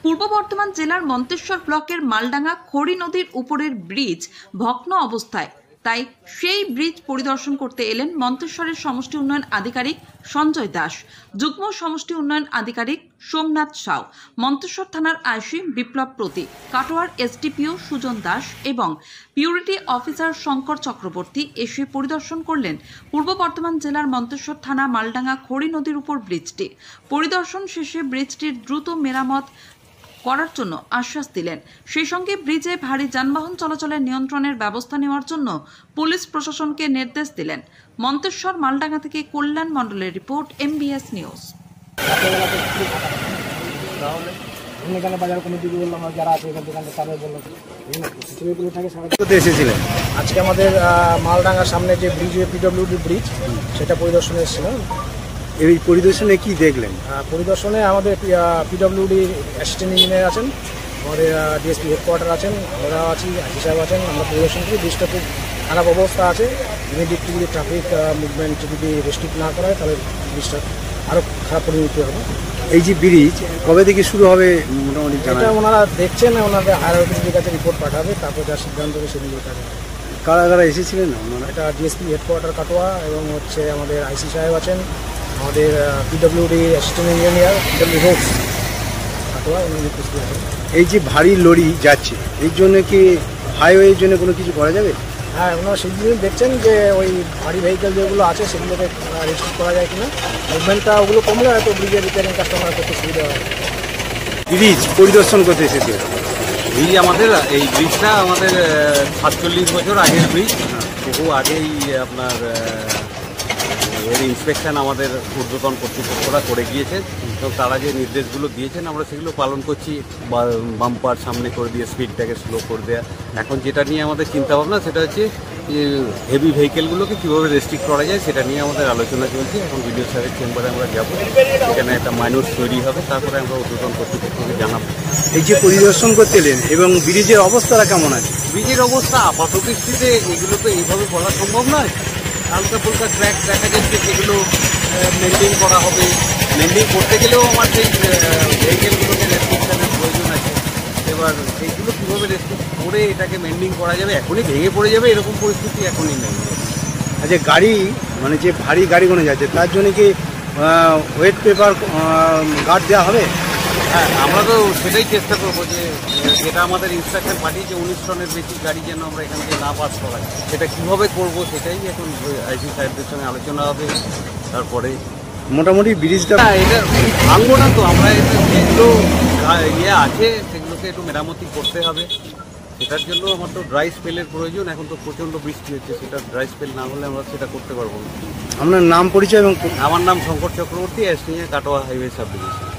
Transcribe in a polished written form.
পূর্ব বর্ধমান জেলার মন্তেশ্বর ব্লকের মালডাঙ্গা খড়ি নদীর উপরের ব্রিজ ভগ্ন অবস্থায়, তাই সেই ব্রিজ পরিদর্শন করতে এলেন মন্তেশ্বরের সমষ্টি উন্নয়ন আধিকারিক সঞ্জয় দাস, যুগ্ম সমষ্টি উন্নয়ন আধিকারিক সোমনাথ সাউ, মন্তেশ্বর থানার আইসি বিপ্লব প্রতি, কাটোয়ার এসডিপিও সুজন দাস এবং পিউরিটি অফিসার শঙ্কর চক্রবর্তী এসে পরিদর্শন করলেন পূর্ব বর্ধমান জেলার মন্তেশ্বর থানা মালডাঙ্গা খড়ি নদীর উপর ব্রিজটি। পরিদর্শন শেষে ব্রিজটির দ্রুত মেরামত করার জন্য আশ্বাস দিলেন। সেই সঙ্গে ব্রিজে ভারী যানবাহন চলাচলের নিয়ন্ত্রণের ব্যবস্থা নেওয়ার জন্য পুলিশ প্রশাসনকে নির্দেশ দিলেন। মন্তেশ্বর মালডাঙ্গা থেকে কল্যাণ মণ্ডলের রিপোর্ট, MBS নিউজ। আজকে আমাদের মালডাঙ্গার সামনে যে ব্রিজ, পিডব্লিউডি ব্রিজ, সেটা পরিদর্শনে এসেছিলাম। এই পরিদর্শনে কি দেখলেন? পরিদর্শনে আমাদের পিডব্লিউডি অ্যাসিস্ট্যান্ট ইঞ্জিনিয়ার আছেন, আমাদের ডিএসপি হেডকোয়ার্টার আছেন, আমরা আছি, আইসি সাহেব আছেন। আমরা পরিদর্শন করি, ব্রিজটা খুব খারাপ অবস্থা আছে। ইমিডিয়েটলি যদি ট্রাফিক মুভমেন্ট যদি রেস্ট্রিক্ট না করা হয়, তাহলে ব্রিজটা আরও খারাপ পরিণতি হবে। এই যে ব্রিজ কবে থেকে শুরু হবে মোটামুটি এটা ওনারা দেখছেন, ওনাদের হায়ার অথরিটির কাছে রিপোর্ট পাঠাবে, তারপর যা সিদ্ধান্ত হবে সেদিন পাঠাবে। কারা কারা এসেছিলেন? এটা ডিএসপি হেডকোয়ার্টার কাটোয়া এবং আমাদের আইসি সাহেব আছেন, আমাদের PWD assistant engineer PW hoax Katwa, উনি উপস্থিত আছেন। এই যে ভারী লরি যাচ্ছে, এর জন্য কি হাইওয়ের জন্য কোনো কিছু করা যাবে? হ্যাঁ, ওনারা সেই জিনিস দেখছেন যে ওই ভারী ভেহিকেল যেগুলো আছে সেগুলোকে রেস্ট্রিক্ট করা যায় কিনা। মুভমেন্টটা ওগুলো কমলে হয়তো ব্রিজের রিপেয়ারিং কাজটা আমরা করতে সুবিধা হয়। ব্রিজ পরিদর্শন করতে এসেছে। ব্রিজ আমাদের, এই ব্রিজটা আমাদের 47 বছর আগের ব্রিজ। বহু আগেই আপনার এর ইন্সপেকশন আমাদের ঊর্ধ্বতন কর্তৃপক্ষরা করে গিয়েছেন এবং তারা যে নির্দেশগুলো দিয়েছেন আমরা সেগুলো পালন করছি। বাম্পার সামনে করে দিয়ে স্পিডটাকে স্লো করে দেওয়া। এখন যেটা নিয়ে আমাদের চিন্তাভাবনা সেটা হচ্ছে যে হেভি ভেহিকেলগুলোকে কীভাবে রেস্ট্রিক্ট করা যায়, সেটা নিয়ে আমাদের আলোচনা চলছে। এখন বিডিও সাহেবের চেম্বারে আমরা যাবো, এখানে একটা মাইনর তৈরি হবে, তারপরে আমরা ঊর্ধ্বতন কর্তৃপক্ষকে জানাবো। এই যে পরিদর্শন করতে এলেন এবং ব্রিজের অবস্থাটা কেমন আছে? ব্রিজের অবস্থা আপাত দৃষ্টিতে এগুলো তো এইভাবে বলা সম্ভব নয়। হালকা ফুলকা ক্র্যাক দেখা যাচ্ছে, সেগুলো মেনটেন করা হবে। মেনটেন করতে গেলেও আমার সেই ভেহিকেলগুলোকে রেস্ট্রিকশনের প্রয়োজন আছে। এবার সেইগুলো কীভাবে রেস্ট্রিক্ট করে এটাকে মেনটেন করা যাবে, এখনই ভেঙে পড়ে যাবে এরকম পরিস্থিতি এখনই নেই। আচ্ছা, গাড়ি মানে যে ভারী গাড়িগুলো যাচ্ছে তার জন্য কি ওয়েট পেপার গার্ড দেওয়া হবে? হ্যাঁ, আমরা তো সেটাই চেষ্টা করবো যে যেটা আমাদের ইনস্ট্রাকশন পাঠিয়েছে 19 টনের বেশি গাড়ি যেন আমরা এখান থেকে না পাস করাই, সেটা কীভাবে করবো সেটাই এখন আইসি সাহেবদের সঙ্গে আলোচনা হবে। তারপরে মোটামুটি ব্রিজটা এটা ভাঙবো না তো, আমরা যেগুলো আছে সেগুলোকে একটু মেরামতি করতে হবে। সেটার জন্য আমার তো ড্রাই স্পেলের প্রয়োজন। এখন তো প্রচণ্ড বৃষ্টি হচ্ছে, সেটা ড্রাই স্পেল না হলে আমরা সেটা করতে পারবো না। আপনার নাম পরিচয়? এবং আমার নাম Shankar Chakraborty, SDPO Katwa highway sub division.